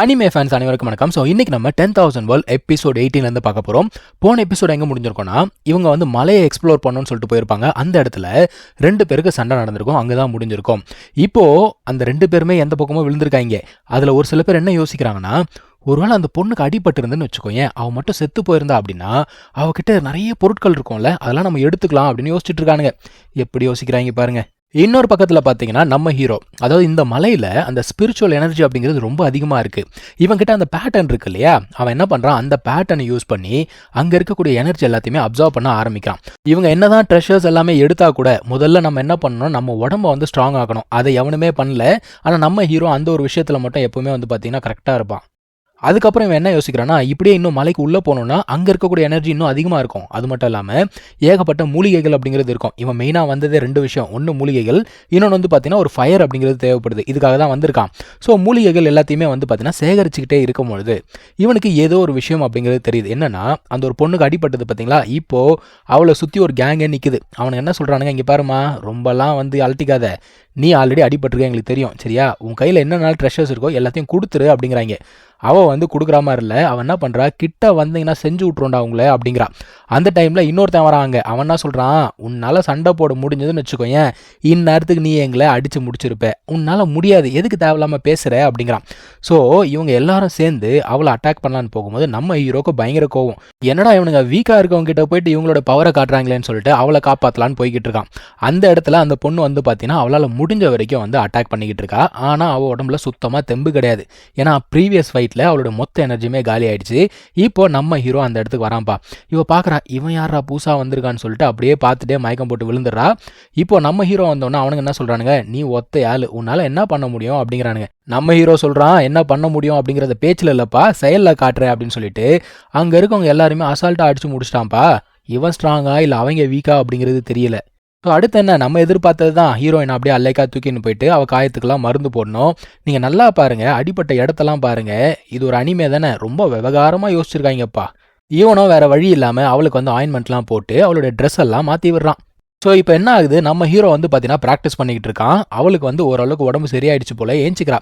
Anime fans அனைவருக்கும் வணக்கம். So இன்னைக்கு நம்ம 10,000 வேர்ல்ட் எபிசோட் 18 பார்க்க போகிறோம். போன எபிசோட் எங்கே முடிஞ்சிருக்கோம்னா, இவங்க மலையை எக்ஸ்ப்ளோர் பண்ணணும்னு சொல்லிட்டு போயிருப்பாங்க. அந்த இடத்துல 2 பேருக்கு சண்டை நடந்திருக்கும். அங்கே தான் முடிஞ்சிருக்கும். இப்போது அந்த 2 பேருமே எந்த பக்கமும் விழுந்திருக்காங்க. அதில் ஒரு சில பேர் என்ன யோசிக்கிறாங்கன்னா, ஒருவேளை அந்த பொண்ணுக்கு அடிபட்டு இருந்துன்னு வச்சுக்கோயேன், அவள் மட்டும் செத்து போயிருந்தா அப்படின்னா அவகிட்ட நிறைய பொருட்கள் இருக்கும்ல, அதெல்லாம் நம்ம எடுத்துக்கலாம் அப்படின்னு யோசிச்சுட்டு இருக்கானுங்க. எப்படி யோசிக்கிறாங்க பாருங்க. இன்னொரு பக்கத்தில் பார்த்தீங்கன்னா நம்ம ஹீரோ, அதாவது இந்த மலையில் அந்த ஸ்பிரிச்சுவல் எனர்ஜி அப்படிங்கிறது ரொம்ப அதிகமாக இருக்குது. இவங்கிட்ட அந்த பேட்டர்ன் இருக்கு இல்லையா, அவன் என்ன பண்ணுறான், அந்த பேட்டர்னை யூஸ் பண்ணி அங்கே இருக்கக்கூடிய எனர்ஜி எல்லாத்தையுமே அப்சர்வ் பண்ண ஆரம்பிக்கிறான். இவங்க என்னதான் ட்ரெஷர்ஸ் எல்லாமே எடுத்தா கூட முதல்ல நம்ம என்ன பண்ணணும், நம்ம உடம்பை ஸ்ட்ராங் ஆக்கணும். அதை எவனுமே பண்ணல. ஆனால் நம்ம ஹீரோ அந்த ஒரு விஷயத்தில் மட்டும் எப்போவுமே பார்த்தீங்கன்னா கரெக்டாக இருப்பான். அதுக்கப்புறம் இவன் என்ன யோசிக்கிறான்னா, இப்படியே இன்னும் மலைக்கு உள்ளே போனோம்னா அங்கே இருக்கக்கூடிய எனர்ஜி இன்னும் அதிகமாக இருக்கும். அது மட்டும் இல்லாமல் ஏகப்பட்ட மூலிகைகள் அப்படிங்கிறது இருக்கும். இவன் மெயினாக வந்ததே 2 விஷயம். ஒன்று மூலிகைகள், இன்னொன்று பார்த்தீங்கன்னா ஒரு ஃபயர் அப்படிங்கிறது தேவைப்படுது. இதுக்காக தான் வந்திருக்கான். ஸோ மூலிகைகள் எல்லாத்தையுமே பார்த்தீங்கன்னா சேகரிச்சுக்கிட்டே இருக்கும் பொழுது இவனுக்கு ஏதோ ஒரு விஷயம் அப்படிங்கிறது தெரியுது. என்னன்னா, அந்த ஒரு பொண்ணுக்கு அடிபட்டது பார்த்தீங்களா, இப்போது அவளை சுற்றி ஒரு கேங்கே நிற்குது. அவனுக்கு என்ன சொல்கிறானுங்க, இங்கே பாருமா, ரொம்பலாம் அழட்டிக்காத, நீ ஆல்ரெடி அடிபட்டிருக்க எங்களுக்கு தெரியும், சரியா, உன் கையில் என்னென்ன ட்ரெஷர்ஸ் இருக்கோ எல்லாத்தையும் கொடுத்துரு அப்படிங்கிறாங்க. அவள் கொடுக்குற மாதிரி இல்லை. அவன் என்ன பண்ணுறா, கிட்ட வந்தீங்கன்னா செஞ்சு விட்ருண்டா அவங்கள அப்படிங்கிறான். அந்த டைமில் இன்னொருத்தன் வராங்க. அவன் என்ன சொல்கிறான், உன்னால் சண்டை போட முடிஞ்சதுன்னு வச்சுக்கோயேன், இந்நேரத்துக்கு நீ எங்களை அடித்து முடிச்சிருப்ப, உன்னால் முடியாது, எதுக்கு தேவையில்லாமல் பேசுகிற அப்படிங்கிறான். ஸோ இவங்க எல்லாரும் சேர்ந்து அவளை அட்டாக் பண்ணலான்னு போகும்போது நம்ம ஹீரோக்கு பயங்கர கோவம். என்னடா இவனுங்க வீக்காக இருக்கவங்க கிட்ட போயிட்டு இவங்களோட பவரை காட்டுறாங்களேன்னு சொல்லிட்டு அவளை காப்பாற்றலான்னு போய்கிட்டு இருக்கான். அந்த இடத்துல அந்த பொண்ணு பார்த்தீங்கன்னா அவளால் முடிஞ்ச வரைக்கும் அட்டாக் பண்ணிக்கிட்டு இருக்கா. ஆனால் அவள் உடம்புல சுத்தமாக தெம்பு கிடையாது. ஏன்னா ப்ரீவியஸ் ஃபைட்டில் அவளோட மொத்த எனர்ஜியுமே காலி ஆயிடுச்சு. இப்போ நம்ம ஹீரோ அந்த இடத்துக்கு வரான்ப்பா. இவ பார்க்குறா, இவன் யாரா புதுசாக வந்திருக்கான்னு சொல்லிட்டு அப்படியே பார்த்துட்டே மயக்கம் போட்டு விழுந்துடுறா. இப்போ நம்ம ஹீரோ வந்தோன்னா அவனுங்க என்ன சொல்கிறானுங்க, நீ ஒத்த ஆள், உன்னால் என்ன பண்ண முடியும் அப்படிங்கிறானுங்க. நம்ம ஹீரோ சொல்கிறான், என்ன பண்ண முடியும் அப்படிங்கிறத பேச்சில் இல்லைப்பா, செயலில் காட்டுறேன் அப்படின்னு சொல்லிட்டு அங்கே இருக்கவங்க எல்லாருமே அசால்ட்டாக அடித்து முடிச்சிட்டான்ப்பா. இவன் ஸ்ட்ராங்கா இல்லை அவங்க வீக்கா அப்படிங்கிறது தெரியல. ஸோ அடுத்து என்ன, நம்ம எதிர்பார்த்தது தான், ஹீரோயின் அப்படியே அல்லைக்கா தூக்கின்னு போயிட்டு அவள் காயத்துக்கெல்லாம் மருந்து போடணும். நீங்கள் நல்லா பாருங்கள், அடிப்பட்ட இடத்தெல்லாம் பாருங்கள். இது ஒரு அனிமே தானே, ரொம்ப விவகாரமாக யோசிச்சிருக்காங்கப்பா. இவனும் வேறு வழி இல்லாமல் அவளுக்கு ஆயின்மெண்ட்லாம் போட்டு அவளோட ட்ரெஸ் எல்லாம் மாற்றி விடுறான். ஸோ இப்போ என்ன ஆகுது, நம்ம ஹீரோ பார்த்தீங்கன்னா ப்ராக்டிஸ் பண்ணிக்கிட்டு இருக்கான். அவளுக்கு ஓரளவுக்கு உடம்பு சரியாயிடுச்சு போல, ஏஞ்சிக்கிறா.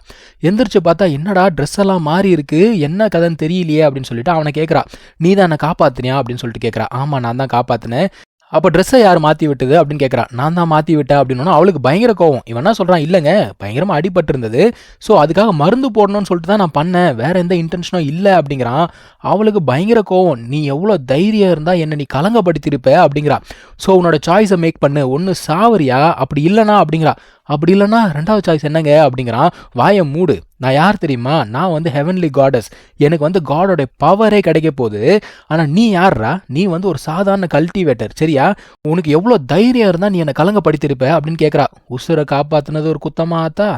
எந்திரிச்சு பார்த்தா என்னடா ட்ரெஸ் எல்லாம் மாறி இருக்கு, என்ன கதைன்னு தெரியலையே அப்படின்னு சொல்லிட்டு அவனை கேட்குறா. நீ தான் என்னை காப்பாற்றினியா அப்படின்னு சொல்லிட்டு கேட்குறா. ஆமாம், நான் தான் காப்பாற்றினேன். அப்போ ட்ரெஸ்ஸை யார் மாற்றி விட்டது அப்படின்னு கேட்குறான். நான் தான் மாற்றி விட்டேன் அப்படின்னா அவளுக்கு பயங்கர கோவம். இவன் என்ன சொல்கிறான், இல்லைங்க, பயங்கரமாக அடிபட்டு இருந்தது, ஸோ அதுக்காக மருந்து போடணும்னு சொல்லிட்டு தான் நான் பண்ணேன், வேறு எந்த இன்டென்ஷனும் இல்லை அப்படிங்கிறான். அவளுக்கு பயங்கர கோவம். நீ எவ்வளோ தைரியம் இருந்தால் என்னை நீ கலங்கப்படுத்தியிருப்ப அப்படிங்கிறா. ஸோ உன்னோட சாய்ஸை மேக் பண்ணு, ஒன்று சாவரியா அப்படி இல்லைனா அப்படிங்கிறா. அப்படி இல்லைனா 2வது சாய்ஸ் என்னங்க அப்படிங்கிறான். வாயை மூடு, நான் யார் தெரியுமா, நான் ஹெவன்லி காடஸ், எனக்கு காடோட பவரே கிடைக்க போகுது. ஆனால் நீ யார்ரா, நீ ஒரு சாதாரண கல்டிவேட்டர், சரியா, உனக்கு எவ்வளோ தைரியம் இருந்தால் நீ என்னை கலங்கப்படுத்தியிருப்ப அப்படின்னு கேட்குறா. உசுரை காப்பாற்றினது ஒரு குத்தமா ஆத்தா?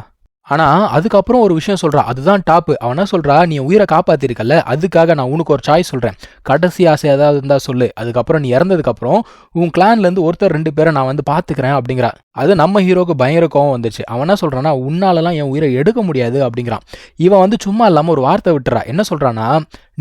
ஆனால் அதுக்கப்புறம் ஒரு விஷயம் சொல்கிறா, அதுதான் டாப்பு. அவனா சொல்கிறா, நீ உயிரை காப்பாற்றிருக்கல, அதுக்காக நான் உனக்கு ஒரு சாய்ஸ் சொல்கிறேன், கடைசி ஆசை ஏதாவது இருந்தால் சொல்லு, அதுக்கப்புறம் நீ இறந்ததுக்கப்புறம் உன் கிளான்லேருந்து ஒருத்தர் 2 பேரை நான் பார்த்துக்கிறேன் அப்படிங்கிறா. அது நம்ம ஹீரோக்கு பயங்கர கோவம் வந்துச்சு. அவனா சொல்கிறான்னா, உன்னாலலாம் என் உயிரை எடுக்க முடியாது அப்படிங்கிறான். இவன் சும்மா இல்லாமல் ஒரு வார்த்தை விட்டுறா. என்ன சொல்கிறான்னா,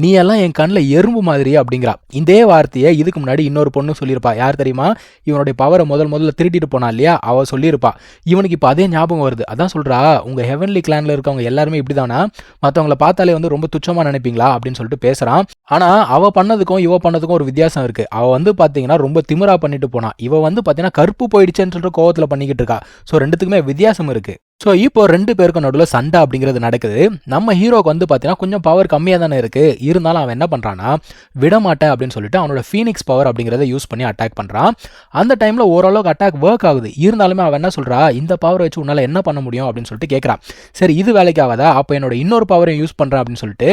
நீ எல்லாம் என் கண்ணில் எறும்பு மாதிரி அப்படிங்கிறா. இதே வார்த்தையை இதுக்கு முன்னாடி இன்னொரு பொண்ணு சொல்லியிருப்பா. யார் தெரியுமா, இவனுடைய பவரை முதல்ல திருட்டிட்டு போனா இல்லையா, அவள் சொல்லியிருப்பா. இவனுக்கு இப்போ அதே ஞாபகம் வருது. அதான் சொல்கிறா, உங்கள் ஹெவன்லி கிளானில் இருக்கவங்க எல்லாருமே இப்படி தானா, மற்றவங்களை பார்த்தாலே ரொம்ப துச்சமாக நினைப்பீங்களா அப்படின்னு சொல்லிட்டு பேசுகிறான். ஆனால் அவள் பண்ணதுக்கும் இவ பண்ணதுக்கும் ஒரு வித்தியாசம் இருக்குது. அவள் பார்த்தீங்கன்னா ரொம்ப திமிரா பண்ணிட்டு போனா. இவ பார்த்தீங்கன்னா கருப்பு போயிடுச்சேன்னு சொல்லிட்டு கோவத்தில் பண்ணிக்கிட்டு இருக்கா. ஸோ 2த்துக்குமே வித்தியாசம் இருக்குது. ஸோ இப்போ 2 பேருக்கும் நடுவில் சண்டை அப்படிங்கிறது நடக்குது. நம்ம ஹீரோக்கு பார்த்தீங்கன்னா கொஞ்சம் பவர் கம்மியாக தானே இருக்குது. இருந்தாலும் அவன் என்ன பண்ணுறான்னா, விடமாட்டேன் அப்படின்னு சொல்லிட்டு அவனோட ஃபீனிக்ஸ் பவர் அப்படிங்கிறத யூஸ் பண்ணி அட்டாக் பண்ணுறான். அந்த டைமில் ஓரளவுக்கு அட்டாக் ஒர்க் ஆகுது. இருந்தாலுமே அவன் என்ன சொல்கிறா, இந்த பவரை வச்சு உன்னால் என்ன பண்ண முடியும் அப்படின்னு சொல்லிட்டு கேட்குறான். சரி, இது வேலைக்கு ஆகாதா, அப்போ என்னோட இன்னொரு பவரையும் யூஸ் பண்ணுறான் அப்படின்னு சொல்லிட்டு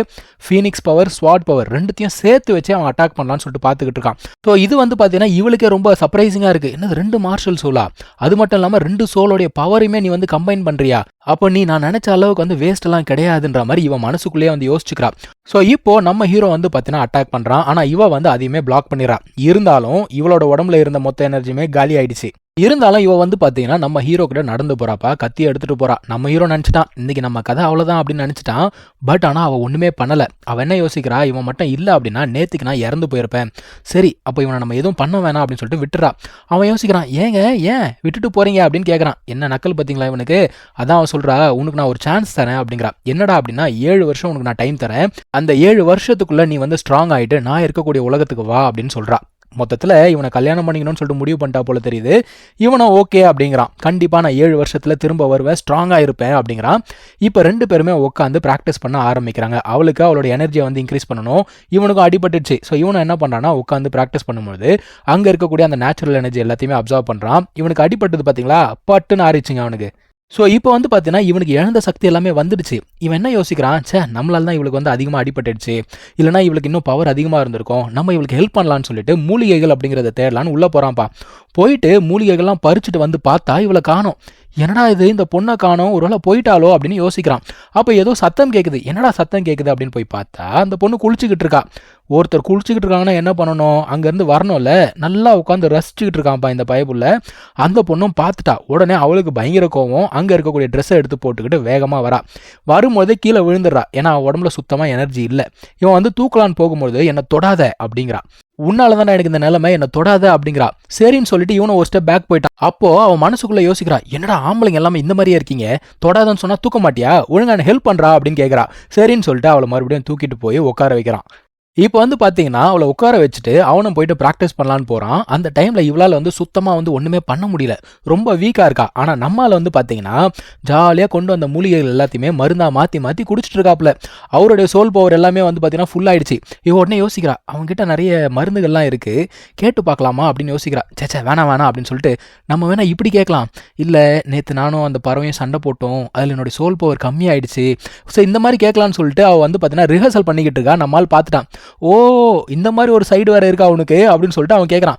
ஃபீனிக்ஸ் பவர், ஸ்வாட் பவர் 2த்தையும் சேர்த்து வச்சு அவன் அட்டாக் பண்ணலான்னு சொல்லிட்டு பார்த்துக்கிட்டு இருக்கான். ஸோ இது பார்த்தீங்கன்னா இவளுக்கே ரொம்ப சர்ப்ரைசிங்காக இருக்குது. என்னது 2 மார்ஷல் சோலா, அது மட்டும் இல்லாமல் 2 சோலோடைய பவரையுமே நீ கம்பைன் பண்ணுறியா, அப்போ நீ நான் நினைச்ச அளவுக்கு வேஸ்ட் எல்லாம் கிடையாதுன்ற மாதிரி இவன் மனசுக்குள்ளேயே யோசிச்சுக்கிறா. ஸோ இப்போ நம்ம ஹீரோ பார்த்தீங்கன்னா அட்டாக் பண்ணுறான். ஆனால் இவ அதையுமே பிளாக் பண்ணிடுறா. இருந்தாலும் இவளோட உடம்புல இருந்த மொத்த எனர்ஜியுமே காலி ஆயிடுச்சு. இருந்தாலும் இவ பார்த்தீங்கன்னா நம்ம ஹீரோ கிட்ட நடந்து போறாப்பா, கத்தி எடுத்துட்டு போறா. நம்ம ஹீரோ நினச்சிட்டான், இன்னைக்கு நம்ம கதை அவ்வளோதான் அப்படின்னு நினச்சிட்டான். பட் ஆனால் அவள் ஒன்றுமே பண்ணலை. அவன் என்ன யோசிக்கிறா, இவன் மட்டும் இல்லை அப்படின்னா நேற்றுக்கு நான் இறந்து போயிருப்பேன், சரி அப்போ இவனை நம்ம எதுவும் பண்ண வேணாம் அப்படின்னு சொல்லிட்டு விட்டுறா. அவன் யோசிக்கிறான், ஏன் விட்டுட்டு போறீங்க அப்படின்னு கேட்குறான். என்ன நக்கல் பார்த்தீங்களா இவனுக்கு? அதான் அவன் சொல்றா, உனக்கு நான் ஒரு சான்ஸ் தரேன் அப்படிங்கிறா. என்னடா அப்படின்னா 7 வருஷம் உனக்கு நான் டைம் தரேன், அந்த 7 வருஷத்துக்குள்ள நீ வந்து ஸ்ட்ராங் ஆயிட்டு நான் இருக்கக்கூடிய உலகத்துக்கு வா அப்படின்னு சொல்றா. மொத்தத்தில் இவனை கல்யாணம் பண்ணிக்கணும்னு சொல்லிட்டு முடிவு பண்ணிட்டா போல தெரியுது. இவனும் ஓகே அப்படிங்கிறான். கண்டிப்பாக நான் 7 வருஷத்தில் திரும்ப வருவேன், ஸ்ட்ராங்காக இருப்பேன் அப்படிங்கிறான். இப்போ 2 பேருமே உட்காந்து ப்ராக்டிஸ் பண்ண ஆரம்பிக்கிறாங்க. அவளுக்கு அவளோட எனர்ஜியை வந்து இன்க்ரீஸ் பண்ணணும், இவனுக்கும் அடிபட்டுச்சு. ஸோ இவனை என்ன பண்ணுறான்னா உட்காந்து ப்ராக்டிஸ் பண்ணும்போது அங்கே இருக்கக்கூடிய அந்த நேச்சுரல் எனர்ஜி எல்லாத்தையுமே அப்சர்வ் பண்ணுறான். இவனுக்கு அடிபட்டது பார்த்தீங்களா, பட்டுன்னு ஆறிச்சுங்க அவனுக்கு. ஸோ இப்போ வந்து பார்த்தீங்கன்னா இவனுக்கு இழந்த சக்தி எல்லாமே வந்துடுச்சு. இவன் என்ன யோசிக்கிறான், நம்மளால தான் இவளுக்கு வந்து அதிகமாக அடிபட்டுடுச்சு, இல்லைனா இவளுக்கு இன்னும் பவர் அதிகமாக இருந்திருக்கும், நம்ம இவளுக்கு ஹெல்ப் பண்ணலான்னு சொல்லிட்டு மூலிகைகள் அப்படிங்கிறத தேடலான்னு உள்ளே போகிறான்ப்பா. போயிட்டு மூலிகைகள்லாம் பறிச்சுட்டு வந்து பார்த்தா இவளை காணோம். என்னடா இது, இந்த பொண்ணை காணோம், ஒருவேளை போயிட்டாலோ அப்படின்னு யோசிக்கிறான். அப்போ ஏதோ சத்தம் கேட்குது. என்னடா சத்தம் கேட்குது அப்படின்னு போய் பார்த்தா அந்த பொண்ணு குளிச்சுக்கிட்டு இருக்கா. ஒருத்தர் குளிச்சுக்கிட்டு இருக்காங்கன்னா என்ன பண்ணணும், அங்கேருந்து வரணும்ல. நல்லா உட்காந்து ரசிச்சுக்கிட்டு இருக்கான்ப்பா இந்த பயப்புள்ள. அந்த பொண்ணும் பார்த்துட்டா. உடனே அவளுக்கு பயங்கர கோவம். அங்கே இருக்கக்கூடிய ட்ரெஸ்ஸை எடுத்து போட்டுக்கிட்டு வேகமாக வரா. வரும்போதே கீழே விழுந்துடுறா. ஏன்னா உடம்புல சுத்தமாக எனர்ஜி இல்லை. இவன் வந்து தூக்கலான்னு போகும்போது என்னை தொடாத அப்படிங்கிறா. உன்னால தானே எனக்கு இந்த நிலைமை, என்ன தொடாத அப்படிங்கிறா. சரின்னு சொல்லிட்டு இவனும் ஒரு ஸ்டெப் பேக் போயிட்டான். அப்போ அவன் மனசுக்குள்ள யோசிக்கிறா, என்னடா ஆம்பளைங்க எல்லாமே இந்த மாதிரியே இருக்கீங்க, தொடாதன்னு சொன்னா தூக்க மாட்டியா, ஒழுங்கான ஹெல்ப் பண்றா அப்படின்னு கேட்கறா. சரின்னு சொல்லிட்டு அவளை மறுபடியும் தூக்கிட்டு போய் உட்கார வைக்கிறான். இப்போ வந்து பார்த்தீங்கன்னா அவளை உட்கார வச்சுட்டு அவனும் போயிட்டு ப்ராக்டிஸ் பண்ணலான்னு போகிறான். அந்த டைமில் இவளால் வந்து சுத்தமாக வந்து ஒன்றுமே பண்ண முடியல, ரொம்ப வீக்காக இருக்கா. ஆனால் நம்மால் வந்து பார்த்தீங்கன்னா ஜாலியாக கொண்டு வந்த மூலிகைகள் எல்லாத்தையுமே மருந்தாக மாற்றி மாற்றி குடிச்சிட்டு இருக்காப்புல. அவருடைய சோல் பவர் எல்லாமே வந்து பார்த்தீங்கன்னா ஃபுல் ஆயிடுச்சு. இவ உடனே யோசிக்கிறா, அவங்ககிட்ட நிறைய மருந்துகள்லாம் இருக்குது, கேட்டு பார்க்கலாமா அப்படின்னு யோசிக்கிறா. சேச்சே வேணாம் அப்படின்னு சொல்லிட்டு நம்ம வேணா இப்படி கேட்கலாம். இல்லை, நேற்று நானும் அந்த பறவையும் சண்டை போட்டோம், அதில் என்னுடைய சோல் பவர் கம்மியாயிடுச்சு, ஸோ இந்த மாதிரி கேட்கலான்னு சொல்லிட்டு அவள் வந்து பார்த்தீங்கன்னா ரிஹர்சல் பண்ணிக்கிட்டு இருக்கா. நம்மால் பார்த்துட்டான். ஓ, இந்த மாதிரி ஒரு சைடு வேற இருக்கா அவனுக்கு அப்படின்னு சொல்லிட்டு அவன் கேட்கறான்.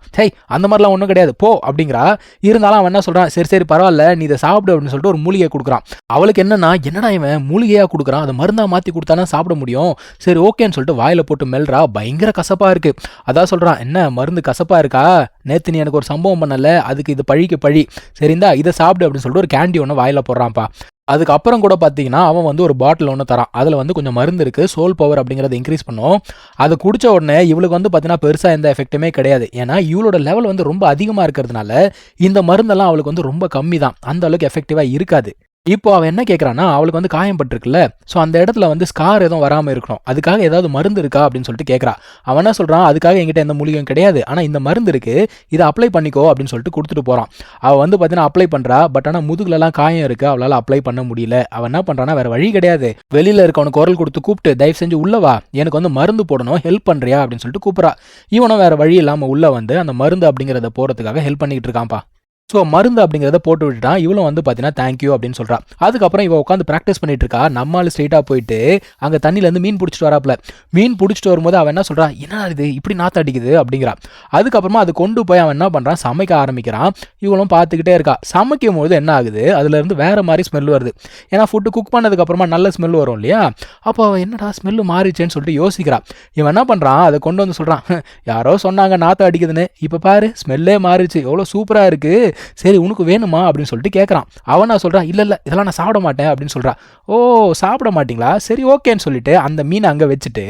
அந்த மாதிரிலாம் ஒன்றும் கிடையாது போ அப்படிங்கிறா. இருந்தாலும் அவன் என்ன சொல்றான், சரி சரி பரவாயில்ல நீ இதை சாப்பிடு அப்படின்னு சொல்லிட்டு ஒரு மூலிகை கொடுக்குறான். அவளுக்கு என்னடா இவன் மூலிகையா கொடுக்குறான், அதை மருந்தா மாற்றி கொடுத்தானா சாப்பிட முடியும். சரி ஓகேன்னு சொல்லிட்டு வாயில போட்டு மெல்றா. பயங்கர கசப்பா இருக்கு. அதான் சொல்றான், என்ன மருந்து கசப்பா இருக்கா, நேற்று நீ எனக்கு ஒரு சம்பவம் பண்ணல, அதுக்கு இது பழிக்கு பழி, சரிந்தா இதை சாப்பிடு அப்படின்னு சொல்லிட்டு ஒரு கேண்டி ஒன்று வாயில போடுறான்ப்பா. அதுக்கப்புறம் கூட பார்த்தீங்கன்னா அவன் வந்து ஒரு பாட்டில் ஒன்று தரான். அதில் வந்து கொஞ்சம் மருந்து இருக்குது, சோல் பவர் அப்படிங்கிறத இன்க்ரீஸ் பண்ணும். அதை குடித்த உடனே இவளுக்கு வந்து பார்த்தீங்கன்னா பெருசாக எந்த எஃபெக்ட்டுமே கிடையாது. ஏன்னா இவளோட லெவல் வந்து ரொம்ப அதிகமாக இருக்கிறதுனால இந்த மருந்தெல்லாம் அவளுக்கு வந்து ரொம்ப கம்மி தான், அந்த அளவுக்கு எஃபெக்டிவாக இருக்காது. இப்போ அவன் என்ன கேட்குறான்னா, அவளுக்கு வந்து காயம் பட்டிருக்குல்ல, ஸோ அந்த இடத்துல வந்து ஸ்கார் எதுவும் வராமல் இருக்கணும், அதுக்காக ஏதாவது மருந்து இருக்கா அப்படின்னு சொல்லிட்டு கேட்குறா. அவன் என்ன சொல்கிறான், அதுக்காக என்கிட்ட எந்த மூலிகையும் கிடையாது, ஆனால் இந்த மருந்து இருக்குது, இதை அப்ளை பண்ணிக்கோ அப்படின்னு சொல்லிட்டு கொடுத்துட்டு போகிறான். அவள் வந்து பார்த்தீங்கன்னா அப்ளை பண்ணுறா. பட் ஆனால் முதுகுலலாம் காயம் இருக்குது, அவளால் அப்ளை பண்ண முடியல. அவன் என்ன பண்ணுறான்னா, வேறு வழி கிடையாது, வெளியில் இருக்கவனுக்கு குரல் கொடுத்து கூப்பிட்டு தயவு செஞ்சு உள்ளவா, எனக்கு வந்து மருந்து போடணும், ஹெல்ப் பண்ணுறியா அப்படின்னு சொல்லிட்டு கூப்பிட்றா. இவனும் வேறு வழி இல்லாமல் உள்ளே வந்து அந்த மருந்து அப்படிங்கிறத போகிறதுக்காக ஹெல்ப் பண்ணிக்கிட்டு இருக்கான்ப்பா. ஸோ மருந்து அப்படிங்கிறத போட்டு விட்டுட்டான். இவளும் வந்து பார்த்தீங்கன்னா தேங்க்யூ அப்படின்னு சொல்கிறா. அதுக்கப்புறம் இவள் உட்காந்து ப்ராக்டிஸ் பண்ணிட்டு இருக்கா. நம்மளால் ஸ்ட்ரெயிட்டாக போயிட்டு அங்கே தண்ணியிலேருந்து மீன் பிடிச்சிட்டு வராப்புல. மீன் பிடிச்சிட்டு வரும்போது அவன் என்ன சொல்கிறா, என்ன இது இப்படி நாற்று அடிக்குது அப்படிங்கிறா. அதுக்கப்புறமா அது கொண்டு போய் அவன் என்ன பண்ணுறான், சமைக்க ஆரம்பிக்கிறான். இவளும் பார்த்துக்கிட்டே இருக்கா. சமைக்கும் போது என்ன ஆகுது, அதுலேருந்து வேறு மாதிரி ஸ்மெல் வருது. ஏன்னா ஃபுட்டு குக் பண்ணதுக்கப்புறமா நல்ல ஸ்மெல் வரும் இல்லையா. அப்போ அவள் என்னடா ஸ்மெல்லு மாறிச்சேன்னு சொல்லிட்டு யோசிக்கிறா. இவன் என்ன பண்ணுறான், அதை கொண்டு வந்து சொல்கிறான், யாரோ சொன்னாங்க நாற்று அடிக்குதுன்னு, இப்போ பாரு ஸ்மெல்லே மாறிச்சு, எவ்வளோ சூப்பராக இருக்குது, சரி உனக்கு வேணுமா அப்படின்னு சொல்லிட்டு கேட்குறான். அவனா சொல்கிறா, இல்லை இதெல்லாம் நான் சாப்பிட மாட்டேன் அப்படின்னு சொல்கிறா. ஓ சாப்பிட மாட்டிங்களா, சரி ஓகேன்னு சொல்லிட்டு அந்த மீனை அங்கே வச்சுட்டு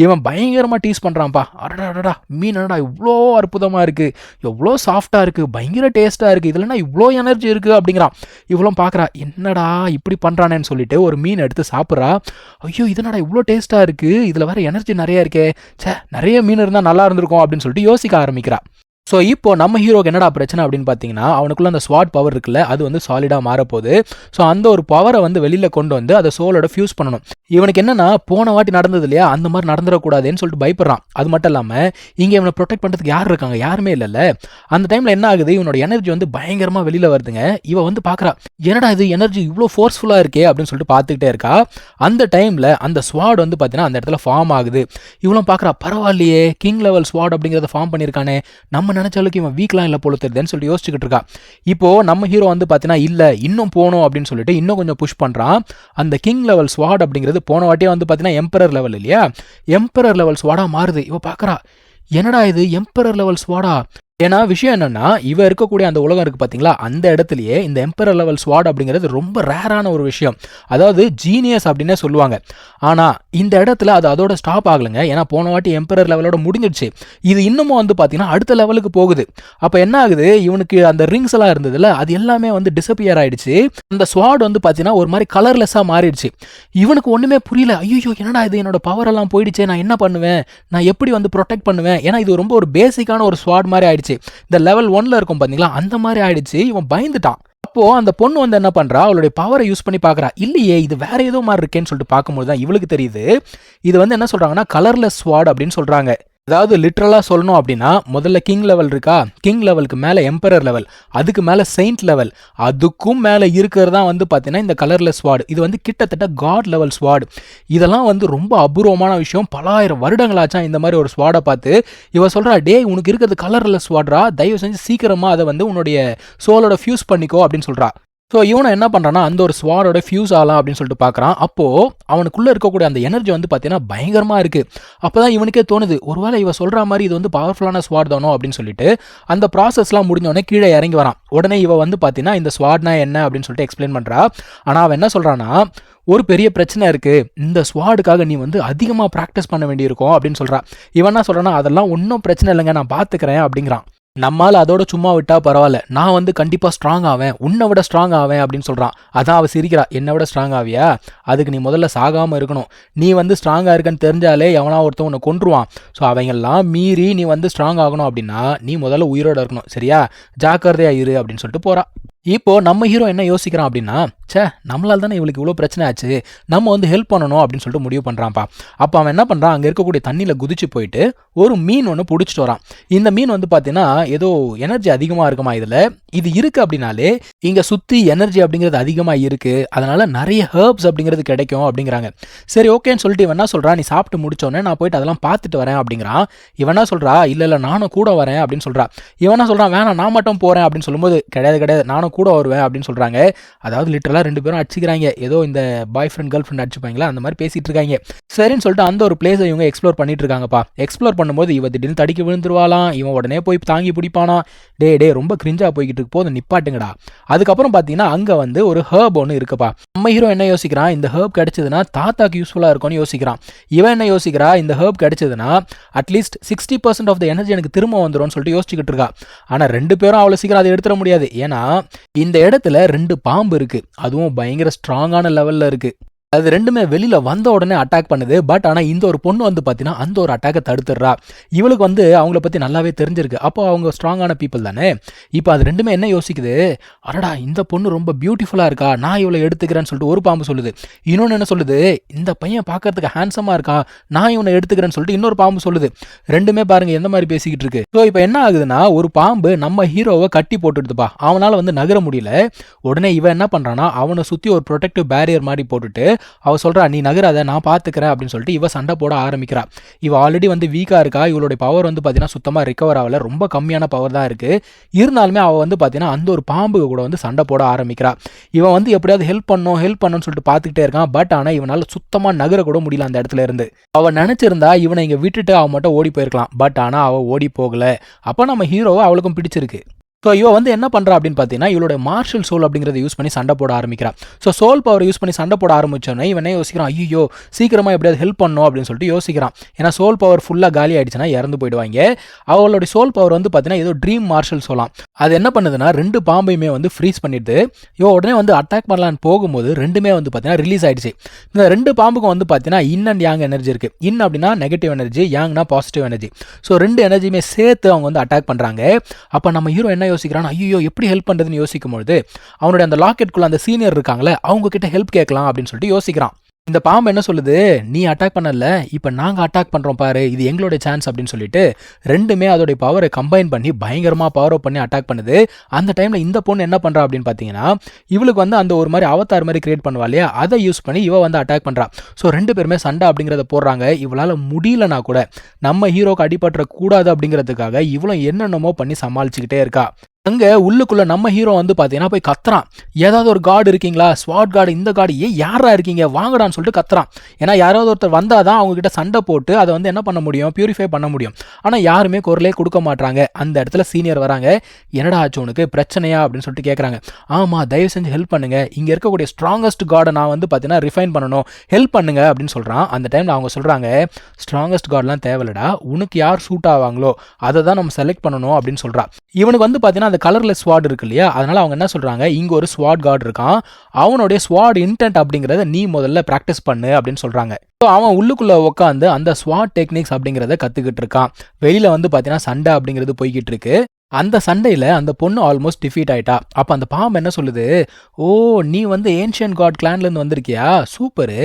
இவன் பயங்கரமாக டீஸ் பண்ணுறான்ப்பா. அடடா மீன் என்னடா இவ்வளோ அற்புதமாக இருக்குது, எவ்வளோ சாஃப்டாக இருக்குது, பயங்கர டேஸ்ட்டாக இருக்குது, இதுலனா இவ்வளோ எனர்ஜி இருக்குது அப்படிங்கிறான். இவ்வளோ பார்க்குறா, என்னடா இப்படி பண்ணுறானேன்னு சொல்லிட்டு ஒரு மீன் எடுத்து சாப்பிட்றா. ஐயோ இதனடா இவ்வளோ டேஸ்ட்டாக இருக்குது, இதில் வேறு எனர்ஜி நிறையா இருக்கே, நிறைய மீன் இருந்தால் நல்லா இருந்திருக்கும் அப்படின்னு சொல்லிட்டு யோசிக்க ஆரம்பிக்கிறா. ஸோ இப்போ நம்ம ஹீரோக்கு என்னடா பிரச்சனை அப்படின்னு பார்த்தீங்கன்னா, அவனுக்குள்ள அந்த ஸ்வாட் பவர் இருக்குல்ல, அது வந்து சாலிடாக மாறப்போகுது. ஸோ அந்த ஒரு பவரை வந்து வெளியில் கொண்டு வந்து அதை சோலோட ஃபியூஸ் பண்ணணும். இவனுக்கு என்னன்னா, போன வாட்டி நடந்தது இல்லையா, அந்த மாதிரி நடந்துடக்கூடாதுன்னு சொல்லிட்டு பயப்படுறான். அது மட்டும் இல்லாமல் இங்கே இவனை ப்ரொடெக்ட் பண்ணுறதுக்கு யார் இருக்காங்க, யாருமே இல்லைல்ல. அந்த டைமில் என்ன ஆகுது, இவனோட எனர்ஜி வந்து பயங்கரமாக வெளியில் வருதுங்க. இவன் வந்து பார்க்குறா, என்னடா இது எனர்ஜி இவ்வளோ ஃபோர்ஸ்ஃபுல்லாக இருக்கே அப்படின்னு சொல்லிட்டு பார்த்துக்கிட்டே இருக்கா. அந்த டைமில் அந்த ஸ்வாட் வந்து பார்த்தீங்கன்னா அந்த இடத்துல ஃபார்ம் ஆகுது. இவளும் பார்க்குறா, பரவாயில்லையே கிங் லெவல் ஸ்வாட் அப்படிங்கிறத ஃபார்ம் பண்ணியிருக்கானே, நம்ம நினைச்ச அளவுக்கு இவன் வீக்லாம் இல்லை போல தெரியுதுன்னு சொல்லிட்டு யோசிச்சுக்கிட்டு இருக்கா. இப்போ நம்ம ஹீரோ வந்து பார்த்தீங்கன்னா இல்லை இன்னும் போகணும் அப்படின்னு சொல்லிட்டு இன்னும் கொஞ்சம் புஷ் பண்ணுறான். அந்த கிங் லெவல் ஸ்வாட் அப்படிங்கிறது போன வாட்டியே வந்து பார்த்தீங்கன்னா எம்பரர் லெவல் இல்லையா, எம்பரர் லெவல் ஸ்வாடா மாறுது. இவ பார்க்குறா, என்னடா இது எம்பரர் லெவல் ஸ்வாடா, ஏன்னா விஷயம் என்னன்னா, இவ இருக்கக்கூடிய அந்த உலகம் இருக்கு பார்த்தீங்களா, அந்த இடத்திலேயே இந்த எம்பரர் லெவல் ஸ்வாட் அப்படிங்கிறது ரொம்ப ரேரான ஒரு விஷயம். அதாவது ஜீனியஸ் அப்படின்னே சொல்லுவாங்க. ஆனா, இந்த இடத்துல அது அதோட ஸ்டாப் ஆகலங்க. ஏன்னா போன வாட்டி எம்பரர் லெவலோட முடிஞ்சிடுச்சு. இது இன்னமும் வந்து பார்த்தீங்கன்னா, அடுத்த லெவலுக்கு போகுது. அப்ப என்ன ஆகுது, இவனுக்கு அந்த ரிங்ஸ் எல்லாம் இருந்ததுல்ல, அது எல்லாமே வந்து டிஸப்பியர் ஆயிடுச்சு. அந்த ஸ்வாட் வந்து பார்த்தீங்கன்னா, ஒரு மாரி கலர்லெஸ்ஸா மாறிடுச்சு. இவனுக்கு ஒண்ணுமே புரியல. ஐய்யய்யோ! என்னடா இது, என்னோட பவர் எல்லாம் போயிடுச்சே, நான் என்ன பண்ணுவேன்? நான் எப்படி வந்து புரொடெக்ட் பண்ணுவேன்? ஏன்னா இது ரொம்ப ஒரு பேசிக்கான ஒரு ஸ்வாட் மாரி ஆயிடுச்சு. இந்த லெவல் 1ல இருக்கும் பாத்தீங்களா, அந்த மாதிரி ஆயிடுச்சு. இவன் பயந்துட்டான். அப்போ அந்த பொண்ணு வந்து என்ன பண்றா, அவளுடைய பவரை யூஸ் பண்ணி பார்க்கறா. இல்லையே, இது வேற ஏதோ மாதிரி இருக்கேன்னு சொல்லிட்டு பார்க்கும்போது தான் இவளுக்கு தெரியுது, இது வந்து என்ன சொல்றாங்கன்னா கலர்லெஸ் ஸ்வாட் அப்படின்னு சொல்றாங்க. அதாவது லிட்ரலா சொல்லணும் அப்படின்னா, முதல்ல கிங் லெவல் இருக்கா, கிங் லெவலுக்கு மேல எம்பரர் லெவல், அதுக்கு மேல செயின்ட் லெவல், அதுக்கும் மேல இருக்கிறது தான் வந்து பார்த்தீங்கன்னா இந்த கலர்லெஸ் ஸ்வாட். இது வந்து கிட்டத்தட்ட காட் லெவல் ஸ்வாட். இதெல்லாம் வந்து ரொம்ப அபூர்வமான விஷயம். பல ஆயிரம் வருடங்களாச்சா இந்த மாதிரி ஒரு ஸ்வாடை பார்த்து. இவ சொல்றா, டேய் உனக்கு இருக்கிறது கலர்லெஸ் ஸ்வாட்ரா, தயவு செஞ்சு சீக்கிரமா அதை வந்து உன்னுடைய சோலோட ஃபியூஸ் பண்ணிக்கோ அப்படின்னு சொல்றா. ஸோ இவனை என்ன பண்ணுறான்னா, அந்த ஒரு ஸ்வாடோட ஃபியூஸ் ஆகலாம் அப்படின்னு சொல்லிட்டு பார்க்குறான். அப்போது அவனுக்குள்ளே இருக்கக்கூடிய அந்த எனர்ஜி வந்து பார்த்தீங்கன்னா பயங்கரமாக இருக்குது. அப்போ தான் இவனுக்கே தோணுது, ஒருவேளை இவ சொல்கிற மாதிரி இது வந்து பவர்ஃபுல்லான ஸ்வாட் தானோ அப்படின்னு சொல்லிட்டு அந்த ப்ராசஸ்லாம் முடிஞ்சோடனே கீழே இறங்கி வரான். உடனே இவ வந்து பார்த்தீங்கன்னா இந்த ஸ்வாட்னா என்ன அப்படின்னு சொல்லிட்டு எக்ஸ்பிளைன் பண்ணுறா. ஆனால் அவன் என்ன சொல்கிறான்னா, ஒரு பெரிய பிரச்சனை இருக்குது, இந்த ஸ்வாடுக்காக நீ வந்து அதிகமாக ப்ராக்டிஸ் பண்ண வேண்டியிருக்கும் அப்படின்னு சொல்கிறா. இவன் என்ன சொல்கிறான்னா, அதெல்லாம் ஒன்றும் பிரச்சனை இல்லைங்க, நான் பார்த்துக்கிறேன் அப்படிங்கிறான். நம்மால் அதோட சும்மா விட்டா பரவாயில்ல, நான் வந்து கண்டிப்பாக ஸ்ட்ராங் ஆவேன், உன்னை விட ஸ்ட்ராங் ஆவேன் அப்படின்னு சொல்கிறான். அதான் அவள் சிரிக்கிறா, என்னை விட ஸ்ட்ராங் ஆவியா, அதுக்கு நீ முதல்ல சாகாமல் இருக்கணும். நீ வந்து ஸ்ட்ராங்காக இருக்கன்னு தெரிஞ்சாலே எவனா ஒருத்தன் உன்னை கொன்றுவான். ஸோ அவங்கெல்லாம் மீறி நீ வந்து ஸ்ட்ராங் ஆகணும் அப்படின்னா நீ முதல்ல உயிரோடு இருக்கணும், சரியா, ஜாக்கிரதையாக இரு அப்படின்னு சொல்லிட்டு போகிறா. இப்போ நம்ம ஹீரோ என்ன யோசிக்கிறான் அப்படின்னா, சே நம்மளால் தானே இவளுக்கு இவ்வளோ பிரச்சனை ஆச்சு, நம்ம வந்து ஹெல்ப் பண்ணணும் அப்படின்னு சொல்லிட்டு முடிவு பண்ணுறான்ப்பா. அப்போ அவன் என்ன பண்ணுறான், அங்கே இருக்கக்கூடிய தண்ணியில் குதிச்சு போயிட்டு ஒரு மீன் ஒன்று பிடிச்சிட்டு வரான். இந்த மீன் வந்து பார்த்தீங்கன்னா ஏதோ எனர்ஜி அதிகமாக இருக்குமா இதில், இது இருக்குது அப்படின்னாலே இங்கே சுற்றி எனர்ஜி அப்படிங்கிறது அதிகமாக இருக்குது, அதனால் நிறைய ஹெர்ப்ஸ் அப்படிங்கிறது கிடைக்கும் அப்படிங்கிறாங்க. சரி ஓகேன்னு சொல்லிட்டு இவன் என்ன சொல்கிறான், நீ சாப்பிட்டு முடிச்சோடனே நான் போயிட்டு அதெல்லாம் பார்த்துட்டு வரேன் அப்படிங்கிறான். இவன் என்ன சொல்கிறா, இல்லை நானும் கூட வரேன் அப்படின்னு சொல்கிறா. இவன் என்ன சொல்கிறான், வேணாம் நான் மட்டும் போகிறேன் அப்படின்னு சொல்லும்போது, கிடையாது நானும் கூட வருவேன் அப்படின்னு சொல்கிறாங்க. அதாவது லிட்டரலாக ரெண்டு பேரும் அடிச்சுக்கிறாங்க. ஏதோ இந்த பாய் ஃப்ரெண்ட் கேர்ள் ஃப்ரெண்ட் அடிச்சுப்பாங்களா அந்த மாதிரி பேசிட்டு இருக்காங்க. சரின்னு சொல்லிட்டு அந்த ஒரு பிளேஸை இவங்க எக்ஸ்ப்ளோர் பண்ணிட்டு இருக்காங்கப்பா. எக்ஸ்ப்ளோர் பண்ணும்போது இவ திடீர்னு தடிக்க விழுந்துருவாளாம். இவன் உடனே போய் தாங்கி பிடிப்பானா. டே ரொம்ப கிரிஞ்சா போய்கிட்டு இருக்கு, போதும் நிப்பாட்டுங்கடா. அதுக்கப்புறம் பார்த்தீங்கன்னா அங்கே வந்து ஒரு ஹர்ப் ஒன்று இருக்குப்பா. நம்ம ஹீரோ என்ன யோசிக்கிறான், இந்த ஹர்ப் கிடைச்சதுன்னா தாத்தாக்கு யூஸ்ஃபுல்லாக இருக்கும்னு யோசிக்கிறான். இவன் என்ன யோசிக்கிறா, இந்த ஹர்ப் கிடைச்சதுன்னா அட்லீஸ்ட் 60% ஆஃப் த எனர்ஜி எனக்கு திரும்ப வந்துடும் சொல்லிட்டு யோசிச்சுக்கிட்டு இருக்கா. ஆனால் ரெண்டு பேரும் அவ்வளோ சீக்கிரம் அதை எடுத்துட முடியாது. ஏன்னா இந்த இடத்துல 2 பாம்பு இருக்கு, அதுவும் பயங்கர ஸ்ட்ராங்கான லெவல்ல இருக்கு. அது ரெண்டுமே வெளியில வந்த உடனே அட்டாக் பண்ணுது. பட் ஆனால் இந்த ஒரு பொண்ணு வந்து பார்த்தீங்கன்னா அந்த ஒரு அட்டாக்கை தடுத்துடுறா. இவளுக்கு வந்து அவங்கள பற்றி நல்லாவே தெரிஞ்சிருக்கு. அப்போ அவங்க ஸ்ட்ராங்கான பீப்புள் தானே. இப்போ அது ரெண்டுமே என்ன யோசிக்குது, அடடா இந்த பொண்ணு ரொம்ப பியூட்டிஃபுல்லாக இருக்கா, நான் இவளை எடுத்துக்கிறேன்னு சொல்லிட்டு ஒரு பாம்பு சொல்லுது. இன்னொன்று என்ன சொல்லுது, இந்த பையன் பார்க்கறதுக்கு ஹேண்ட்ஸமாக இருக்கா, நான் இவனை எடுத்துக்கிறேன்னு சொல்லிட்டு இன்னொரு பாம்பு சொல்லுது. ரெண்டுமே பாருங்க எந்த மாதிரி பேசிக்கிட்டு இருக்கு. ஸோ இப்போ என்ன ஆகுதுன்னா, ஒரு பாம்பு நம்ம ஹீரோவை கட்டி போட்டுடுதுப்பா. அவனால் வந்து நகர முடியல. உடனே இவன் என்ன பண்ணுறான்னா, அவனை சுற்றி ஒரு ப்ரொடெக்டிவ் பேரியர் மாதிரி போட்டுட்டு அவ சொல்றா, நீ நகராத நான் பார்த்துக்கிறேன் அப்படின்னு சொல்லிட்டு இவ சண்டை போட ஆரம்பிக்கிறா. இவ ஆல்ரெடி வந்து வீக்காக இருக்கா. இவளுடைய பவர் வந்து பார்த்தீங்கன்னா சுத்தமாக ரிகவர் ஆகல, ரொம்ப கம்மியான பவர் தான் இருக்கு. இருந்தாலுமே அவள் வந்து பார்த்தீங்கன்னா அந்த ஒரு பாம்பு கூட வந்து சண்டை போட ஆரம்பிக்கிறா. இவன் வந்து எப்படியாவது ஹெல்ப் பண்ணணும்னு சொல்லிட்டு பார்த்துக்கிட்டே இருக்கான். பட் ஆனால் இவனால் சுத்தமாக நகர கூட முடியல அந்த இடத்துல இருந்து. அவன் நினைச்சிருந்தா இவனை இங்கே விட்டுட்டு அவன் மட்டும் ஓடி போயிருக்கலாம். பட் ஆனால் அவள் ஓடி போகல. அப்போ நம்ம ஹீரோவை அவளுக்கும் பிடிச்சிருக்கு. ஸோ இவ வந்து என்ன பண்ணுறா அப்படின்னு பார்த்தீங்கன்னா, இவளோட மார்ஷல் சோல் அப்படிங்கிறத யூஸ் பண்ணி சண்டை போட ஆரம்பிக்கிறா. ஸோ சோல் பவர் யூஸ் பண்ணி சண்டை போட ஆரம்பிச்சோன்னே இவனே யோசிக்கிறான், ஐயோ சீக்கிரமாக எப்படியாவது ஹெல்ப் பண்ணணும் அப்படின்னு சொல்லிட்டு யோசிக்கிறான். ஏன்னா சோல் பவர் ஃபுல்லாக காலி ஆயிடுச்சுன்னா இறந்து போயிடுவாங்க. அவளோட சோல் பவர் வந்து பார்த்தீங்கன்னா ஏதோ ட்ரீம் மார்ஷல் சோலாம். அது என்ன பண்ணுதுன்னா 2 பாம்பையுமே வந்து ஃப்ரீஸ் பண்ணிடுது. இவ உடனே வந்து அட்டாக் பண்ணலான்னு போகும்போது ரெண்டுமே வந்து பார்த்தீங்கன்னா ரிலீஸ் ஆயிடுச்சு. இந்த 2 பாம்புக்கும் வந்து பார்த்தீங்கன்னா இன் அண்ட் யாங் எனர்ஜி இருக்கு. இன் அப்படின்னா நெகட்டிவ் எனர்ஜி, யாங்னா பாசிட்டிவ் எனர்ஜி. ஸோ 2 எனர்ஜியுமே சேர்த்து அவங்க வந்து அட்டாக் பண்ணுறாங்க. அப்போ நம்ம ஹீரோ என்ன யோசிக்கிறான், ஐயோ எப்படி ஹெல்ப் பண்ணுறதுன்னு யோசிக்கும்போது அவனுடைய அந்த லாக்கெட்குள்ள அந்த சீனியர் இருக்காங்களே அவங்க கிட்ட ஹெல்ப் கேட்கலாம் அப்படின்னு சொல்லிட்டு யோசிக்கிறான். இந்த பாம்பு என்ன சொல்லுது, நீ அட்டாக் பண்ணல, இப்போ நாங்கள் அட்டாக் பண்ணுறோம் பாரு, இது எங்களோட சான்ஸ் அப்படின்னு சொல்லிட்டு ரெண்டுமே அதோடைய பவரை கம்பைன் பண்ணி பயங்கரமாக பவர் அப் பண்ணி அட்டாக் பண்ணுது. அந்த டைமில் இந்த பொண்ணு என்ன பண்ணுறா அப்படின்னு பார்த்தீங்கன்னா, இவளுக்கு வந்து அந்த ஒரு மாதிரி அவதார் மாதிரி கிரியேட் பண்ணுவா இல்லையா, அதை யூஸ் பண்ணி இவ வந்து அட்டாக் பண்ணுறா. ஸோ 2 பேருமே சண்டை அப்படிங்கிறத போடுறாங்க. இவளால் முடியலனா கூட நம்ம ஹீரோக்கு அடிபட்டுற கூடாது அப்படிங்கிறதுக்காக இவளும் என்னென்னமோ பண்ணி சமாளிச்சுக்கிட்டே இருக்கா. அங்க உள்ளுக்குள்ள நம்ம ஹீரோ வந்து பாத்தீங்கன்னா போய் கத்துறான். ஏதாவது ஒரு கார்டு இருக்கீங்களா, ஸ்வாட் கார்டு, இந்த கார்டு, யாரா இருக்கீங்க வாங்கடான்னு சொல்லிட்டு கத்துறான். ஏன்னா யாராவது ஒருத்தர் வந்தாதான் அவங்க கிட்ட சண்டை போட்டு அதை வந்து என்ன பண்ண முடியும், பியூரிஃபை பண்ண முடியும். ஆனா யாருமே குரலே கொடுக்க மாட்டாங்க. அந்த இடத்துல சீனியர் வராங்க. என்னடா ஆச்சு உனக்கு, பிரச்சனையா அப்படின்னு சொல்லிட்டு கேட்குறாங்க. ஆமா, தயவு செஞ்சு ஹெல்ப் பண்ணுங்க, இங்க இருக்கக்கூடிய ஸ்ட்ராங்கஸ்ட் கார்டை நான் வந்து பாத்தீங்கன்னா ரிஃபைன் பண்ணணும், ஹெல்ப் பண்ணுங்க அப்படின்னு சொல்றான். அந்த டைம்ல அவங்க சொல்றாங்க, ஸ்ட்ராங்கஸ்ட் கார்டெலாம் தேவையில்லடா, உனக்கு யார் சூட் ஆவாங்களோ அதை தான் நம்ம செலக்ட் பண்ணணும் அப்படின்னு சொல்றா. இவனுக்கு வந்து பாத்தீங்கன்னா அந்த கலர்லெஸ் ஸ்வாட் இருக்கு இல்லையா, அதனால அவங்க என்ன சொல்றாங்க, இங்க ஒரு ஸ்வாட் கார்டு இருக்கான், அவனுடைய ஸ்வாட் இன்டென்ட் அப்படிங்கறத நீ முதல்ல பிராக்டிஸ் பண்ணு அப்படின்னு சொல்றாங்க. அவன் உள்ளுக்குள்ள உட்காந்து அந்த ஸ்வாட் டெக்னிக்ஸ் அப்படிங்கறத கத்துக்கிட்டு இருக்கான். வெளியில வந்து பாத்தீங்கன்னா சண்டை அப்படிங்கிறது போய்கிட்டு இருக்கு. அந்த சண்டையில் அந்த பொண்ணு ஆல்மோஸ்ட் டிஃபீட் ஆயிட்டா. அப்போ அந்த பாம்பு என்ன சொல்லுது, ஓ நீ வந்து ஏன்ஷியன் காட் கிளான்லேருந்து வந்திருக்கியா, சூப்பரு,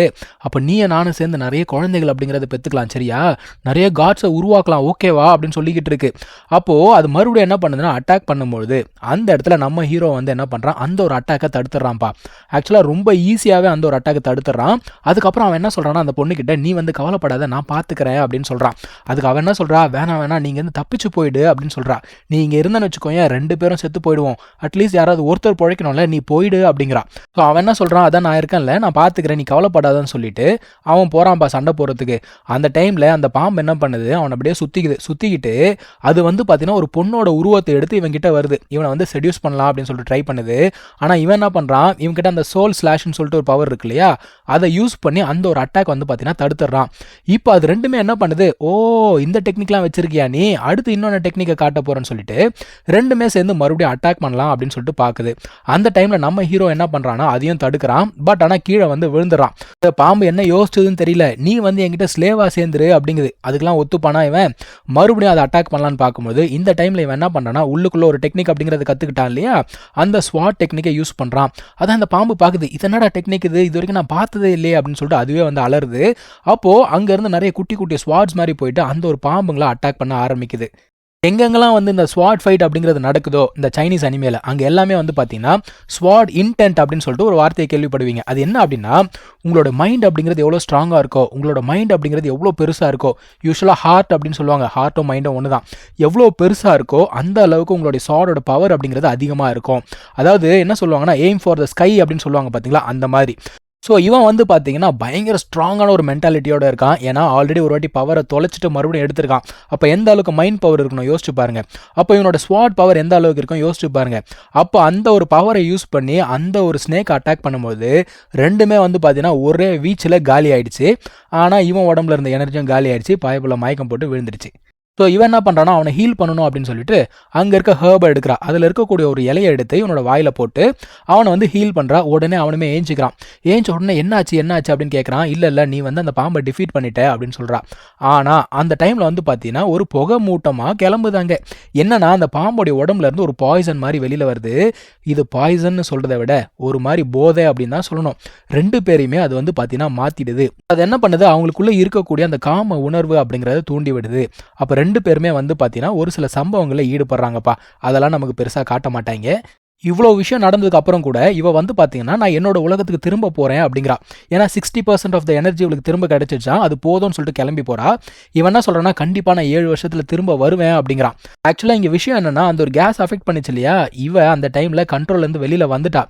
அப்போ நீயே நானும் சேர்ந்து நிறைய குழந்தைகள் அப்படிங்கிறத பெற்றுக்கலாம், சரியா, நிறைய காட்ஸை உருவாக்கலாம், ஓகேவா அப்படின்னு சொல்லிக்கிட்டு இருக்கு. அப்போது அது மறுபடியும் என்ன பண்ணுதுன்னா அட்டாக் பண்ணும்பொழுது அந்த இடத்துல நம்ம ஹீரோ வந்து என்ன பண்ணுறான், அந்த ஒரு அட்டாக்கை தடுத்துடுறான்ப்பா. ஆக்சுவலாக ரொம்ப ஈஸியாகவே அந்த ஒரு அட்டாக்கை தடுத்துடுறான். அதுக்கப்புறம் அவன் என்ன சொல்கிறான்னா, அந்த பொண்ணுக்கிட்ட நீ வந்து கவலைப்படாத, நான் பார்த்துக்கிறேன் அப்படின்னு சொல்கிறான். அதுக்கு அவன் என்ன சொல்கிறா, வேணாம் வேணாம், நீங்கள் வந்து தப்பிச்சு போயிடு அப்படின்னு சொல்கிறா. நீ இங்கே இருந்தேன்னு வச்சுக்கோங்க, 2 பேரும் செத்து போயிடுவோம், அட்லீஸ்ட் யாராவது ஒருத்தர் பிழைக்கணும்ல, நீ போயிடு அப்படிங்கிறான். ஸோ அவன் என்ன சொல்கிறான், அதான் நான் இருக்கேன்ல, நான் பார்த்துக்கிறேன், நீ கவலைப்படாதான்னு சொல்லிட்டு அவன் போகிறான்ப்பா சண்டை போகிறதுக்கு. அந்த டைமில் அந்த பாம்பு என்ன பண்ணுது, அவனை அப்படியே சுற்றிக்கிட்டு அது வந்து பார்த்தீங்கன்னா ஒரு பொண்ணோட உருவத்தை எடுத்து இவன்கிட்ட வருது. இவனை வந்து செடியூஸ் பண்ணலாம் அப்படின்னு சொல்லிட்டு ட்ரை பண்ணுது. ஆனால் இவன் என்ன பண்ணுறான், இவன்கிட்ட அந்த சோல் ஸ்லாஷ்னு சொல்லிட்டு ஒரு பவர் இருக்கு இல்லையா, அதை யூஸ் பண்ணி அந்த ஒரு அட்டாக் வந்து பார்த்தீங்கன்னா தடுத்துடுறான். இப்போ அது ரெண்டுமே என்ன பண்ணுது, ஓ இந்த டெக்னிக்லாம் வச்சிருக்கியா நீ, அடுத்து இன்னொன்று டெக்னிக்கை காட்ட போகிறேன்னு சொல்லிட்டு ரெண்டுமே சேர்ந்து மறுபடியும் அட்டாக் பண்ணலாம் அப்படின்னு சொல்லிட்டு பார்க்குது. அந்த டைம்ல நம்ம ஹீரோ என்ன பண்றான்னா அதையும் தடுக்கிறான். பட் ஆனால் கீழே வந்து விழுந்துறான். பாம்பு என்ன யோசிச்சதுன்னு தெரியல, நீ வந்து என்கிட்ட ஸ்லேவா சேர்ந்துரு அப்படிங்குது. அதுக்கெல்லாம் ஒத்துப்பானா இவன், மறுபடியும் அதை அட்டாக் பண்ணலான்னு பார்க்கும்போது இந்த டைம்ல இவன் என்ன பண்றான்னா, உள்ளுக்குள்ள ஒரு டெக்னிக் அப்படிங்கிறத கத்துக்கிட்டான் இல்லையா, அந்த ஸ்வாட் டெக்னிக்கை யூஸ் பண்றான். அதான் அந்த பாம்பு பார்க்குது, இது என்னடா டெக்னிக், இது வரைக்கும் நான் பார்த்ததே இல்லையே அப்படின்னு சொல்லிட்டு அதுவே வந்து அலருது. அப்போ அங்க இருந்து நிறைய குட்டி குட்டி ஸ்வாட்ஸ் மாதிரி போயிட்டு அந்த ஒரு பாம்புங்களை அட்டாக் பண்ண ஆரம்பிக்குது. எங்கெங்கெல்லாம் வந்து இந்த ஸ்வாட் ஃபைட் அப்படிங்கிறது நடக்குதோ இந்த சைனீஸ் அனிமேல, அங்கே எல்லாமே வந்து பார்த்தீங்கன்னா ஸ்வாட் இன்டென்ட் அப்படின்னு சொல்லிட்டு ஒரு வார்த்தையை கேள்விப்படுவீங்க. அது என்ன அப்படின்னா, உங்களோட மைண்ட் அப்படிங்கிறது எவ்வளோ ஸ்ட்ராங்காக இருக்கோ, உங்களோட மைண்ட் அப்படிங்கிறது எவ்வளோ பெருசாக இருக்கோ, யூஸ்வலாக ஹார்ட் அப்படின்னு சொல்லுவாங்க, ஹார்ட்டும் மைண்டும் ஒன்று தான், எவ்வளோ பெருசாக இருக்கோ அந்த அளவுக்கு உங்களுடைய ஸ்வாடோட பவர் அப்படிங்கிறது அதிகமாக இருக்கும். அதாவது என்ன சொல்லுவாங்கன்னா, எய்ம் ஃபார் த ஸ்கை அப்படின்னு சொல்லுவாங்க பார்த்தீங்களா, அந்த மாதிரி. ஸோ இவன் வந்து பார்த்தீங்கன்னா பயங்கர ஸ்ட்ராங்கான ஒரு மென்டாலிட்டியோட இருக்கான். ஏன்னா ஆல்ரெடி ஒரு வாட்டி பவரை தொலைச்சிட்டு மறுபடியும் எடுத்திருக்கான். அப்போ எந்த அளவுக்கு மைண்ட் பவர் இருக்கணும் யோசிச்சு பாருங்க. அப்போ இவனோட ஸ்வாட் பவர் எந்த அளவுக்கு இருக்கும் யோசிச்சு பாருங்க. அப்போ அந்த ஒரு பவரை யூஸ் பண்ணி அந்த ஒரு ஸ்னேக் அட்டாக் பண்ணும்போது ரெண்டுமே வந்து பார்த்தீங்கன்னா ஒரே வீச்சில் காலி ஆயிடுச்சு. ஆனால் இவன் உடம்புல இருந்த எனர்ஜியும் காலி ஆயிடுச்சு, பாயப்புல மயக்கம் போட்டு விழுந்துருச்சு. ஸோ இவன் என்ன பண்ணுறான்னா, அவனை ஹீல் பண்ணணும் அப்படின்னு சொல்லிட்டு அங்கே இருக்க ஹேர்பை எடுக்கிறா. அதில் இருக்கக்கூடிய ஒரு இலையை எடுத்து இவனோட வாயில் போட்டு அவனை வந்து ஹீல் பண்ணுறா. உடனே அவனுமே ஏஞ்சிக்கிறான். ஏஞ்ச உடனே என்னாச்சு அப்படின்னு கேட்குறான். இல்லை நீ வந்து அந்த பாம்பை டிஃபீட் பண்ணிட்ட அப்படின்னு சொல்கிறா. ஆனால் அந்த டைமில் வந்து பார்த்தீங்கன்னா ஒரு புகை மூட்டமாக கிளம்புதாங்க. என்னன்னா அந்த பாம்போடைய உடம்புல இருந்து ஒரு பாய்சன் மாதிரி வெளியில் வருது. இது பாய்சன்னு சொல்கிறத விட ஒரு மாதிரி போதை அப்படின்னு தான் சொல்லணும். 2 பேரையுமே அது வந்து பார்த்தீங்கன்னா மாற்றிடுது. அது என்ன பண்ணுது, அவங்களுக்குள்ளே இருக்கக்கூடிய அந்த காம உணர்வு அப்படிங்கிறத தூண்டி விடுது. அப்போ 2 பேருமே வந்து பார்த்தீங்கன்னா ஒரு சில சம்பவங்களில் ஈடுபடுறாங்கப்பா. அதெல்லாம் நமக்கு பெருசாக காட்ட மாட்டாங்க. இவ்வளோ விஷயம் நடந்ததுக்கு அப்புறம் கூட இவ வந்து பார்த்தீங்கன்னா நான் என்னோட உலகத்துக்கு திரும்ப போகிறேன் அப்படிங்கிறா. ஏன்னா 60% ஆஃப் த எனர்ஜி இவளுக்கு திரும்ப கிடைச்சிச்சா, அது போதும்னு சொல்லிட்டு கிளம்பி போகிறா. இவன் என்ன சொல்கிறான்னா, கண்டிப்பாக நான் 7 வருஷத்தில் திரும்ப வருவேன் அப்படிங்கிறான். ஆக்சுவலாக இங்கே விஷயம் என்னென்னா, அந்த ஒரு கேஸ் அஃபெக்ட் பண்ணிச்சு இல்லையா, இவ அந்த டைமில் கண்ட்ரோல்லேருந்து வெளியில் வந்துட்டா.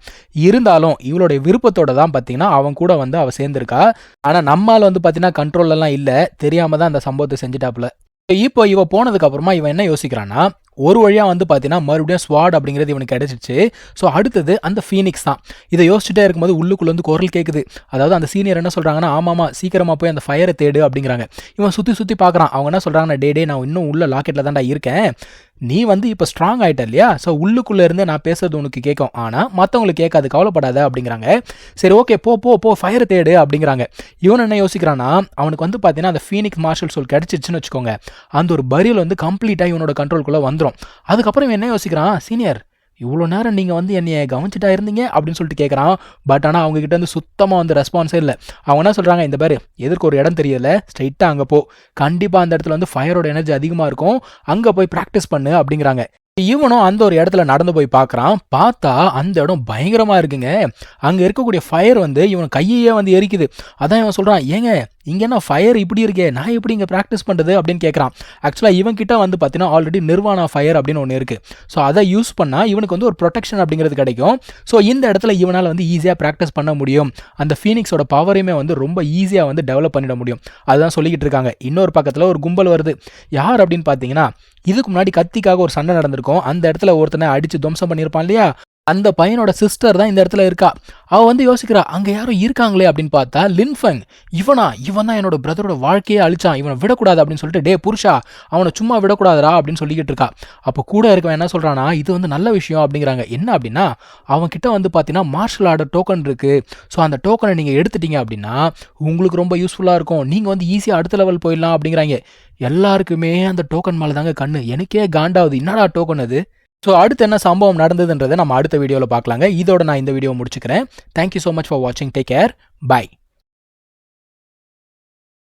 இருந்தாலும் இவளுடைய விருப்பத்தோட தான் பார்த்தீங்கன்னா அவன் கூட வந்து அவள் சேர்ந்துருக்கா. ஆனால் நம்மால் வந்து பார்த்தீங்கன்னா கண்ட்ரோலெல்லாம் இல்லை, தெரியாமல் தான் அந்த சம்பவத்தை செஞ்சுட்டாப்புல. இப்போ இவ போனதுக்கு அப்புறமா இவன் என்ன யோசிக்கிறான்னா, ஒரு வழியாக வந்து பார்த்தீங்கன்னா மறுபடியும் ஸ்வாட் அப்படிங்கிறது இவனுக்கு கிடைச்சிச்சு. ஸோ அடுத்தது அந்த ஃபீனிக்ஸ் தான். இதை யோசிச்சுட்டே இருக்கும்போது உள்ளுக்குள்ள வந்து குரல் கேட்குது. அதாவது அந்த சீனியர் என்ன சொல்கிறாங்கன்னா, ஆமாமா சீக்கிரமாக போய் அந்த ஃபயரை தேடு அப்படிங்கிறாங்க. இவன் சுற்றி பார்க்குறான். அவங்க என்ன சொல்கிறாங்கன்னா, டே நான் இன்னும் உள்ள லாக்கெட்டில் தான்டா இருக்கேன், நீ வந்து இப்போ ஸ்ட்ராங் ஆகிட்ட இல்லையா, ஸோ உள்ளுக்குள்ளே இருந்து நான் பேசுறது உனக்கு கேட்கும், ஆனால் மற்றவங்களுக்கு கேட்காது, கவலைப்படாத அப்படிங்கிறாங்க. சரி ஓகே போ ஃபயர் தேடு அப்படிங்கிறாங்க. இவன் என்ன யோசிக்கிறான்னா, அவனுக்கு வந்து பார்த்தீங்கன்னா அந்த ஃபீனிக்ஸ் மார்ஷல் சோல் கிடச்சிச்சுன்னு வச்சுக்கோங்க, அந்த ஒரு பரியல் வந்து கம்ப்ளீட்டாக இவனோட கண்ட்ரோல்குள்ளே வந்துடும். அதுக்கப்புறம் இவன் என்ன யோசிக்கிறான், சீனியர் இவ்வளோ நேரம் நீங்கள் வந்து என்னைய கவனிச்சுட்டா இருந்தீங்க அப்படின்னு சொல்லிட்டு கேட்குறான். பட் ஆனால் அவங்க கிட்ட வந்து சுத்தமாக வந்து ரெஸ்பான்ஸே இல்லை. அவங்க என்ன சொல்கிறாங்க, இந்த பேர் எதற்கு ஒரு இடம் தெரியல, ஸ்ட்ரைட்டாக அங்கே போ, கண்டிப்பாக அந்த இடத்துல வந்து ஃபயரோட எனர்ஜி அதிகமாக இருக்கும், அங்கே போய் ப்ராக்டிஸ் பண்ணு அப்படிங்கிறாங்க. இவனும் அந்த ஒரு இடத்துல நடந்து போய் பார்க்குறான். பார்த்தா அந்த இடம் பயங்கரமாக இருக்குங்க. அங்கே இருக்கக்கூடிய ஃபயர் வந்து இவன் கையையே வந்து எரிக்குது. அதான் இவன் சொல்கிறான், ஏங்க இங்கே என்ன ஃபயர் இப்படி இருக்கே, நான் எப்படி இங்கே ப்ராக்டிஸ் பண்ணுறது அப்படின்னு கேட்குறான். ஆக்சுவலாக இவன் கிட்ட வந்து பார்த்தீங்கன்னா ஆல்ரெடி நிர்வாணா ஃபயர் அப்படின்னு ஒன்று இருக்குது. ஸோ அதை யூஸ் பண்ணால் இவனுக்கு வந்து ஒரு ப்ரொடெக்ஷன் அப்படிங்கிறது கிடைக்கும். ஸோ இந்த இடத்துல இவனால் வந்து ஈஸியாக ப்ராக்டிஸ் பண்ண முடியும். அந்த ஃபீனிக்ஸோட பவரையுமே வந்து ரொம்ப ஈஸியாக வந்து டெவலப் பண்ணிட முடியும். அதுதான் சொல்லிக்கிட்டு இருக்காங்க. இன்னொரு பக்கத்தில் ஒரு கும்பல் வருது. யார் அப்படின்னு பார்த்தீங்கன்னா, இதுக்கு முன்னாடி கத்திக்காக ஒரு சண்டை நடந்திருக்கும். அந்த இடத்துல ஒருத்தனை அடித்து துவம்சம் பண்ணியிருப்பான் இல்லையா, அந்த பையனோட சிஸ்டர் தான் இந்த இடத்துல இருக்கா. அவள் வந்து யோசிக்கிறா, அங்கே யாரும் இருக்காங்களே அப்படின்னு பார்த்தா லின்ஃபெங். இவன் தான் என்னோட பிரதரோட வாழ்க்கையே அழிச்சான், இவனை விடக்கூடாது அப்படின்னு சொல்லிட்டு, டே புருஷா அவனை சும்மா விடக்கூடாதுரா அப்படின்னு சொல்லிக்கிட்டு இருக்கா. அப்போ கூட இருக்கவன் என்ன சொல்கிறானா, இது வந்து நல்ல விஷயம் அப்படிங்கிறாங்க. என்ன அப்படின்னா, அவன்கிட்ட வந்து பார்த்தீங்கன்னா மார்ஷல் ஆர்டர் டோக்கன் இருக்குது. ஸோ அந்த டோக்கனை நீங்கள் எடுத்துட்டீங்க அப்படின்னா உங்களுக்கு ரொம்ப யூஸ்ஃபுல்லாக இருக்கும், நீங்கள் வந்து ஈஸியாக அடுத்த லெவல் போயிடலாம் அப்படிங்கிறாங்க. எல்லாருக்குமே அந்த டோக்கன் மேலே தாங்க கண்ணு. எனக்கே காண்டாவது, என்னடா டோக்கன் அது. ஸோ அடுத்து என்ன சம்பவம் நடந்ததுன்றதை நம்ம அடுத்த வீடியோவில் பார்க்கலாங்க. இதோட நான் இந்த வீடியோ முடிச்சுக்கிறேன். தேங்க்யூ ஸோ மச் ஃபார் வாட்சிங். Take care. பை.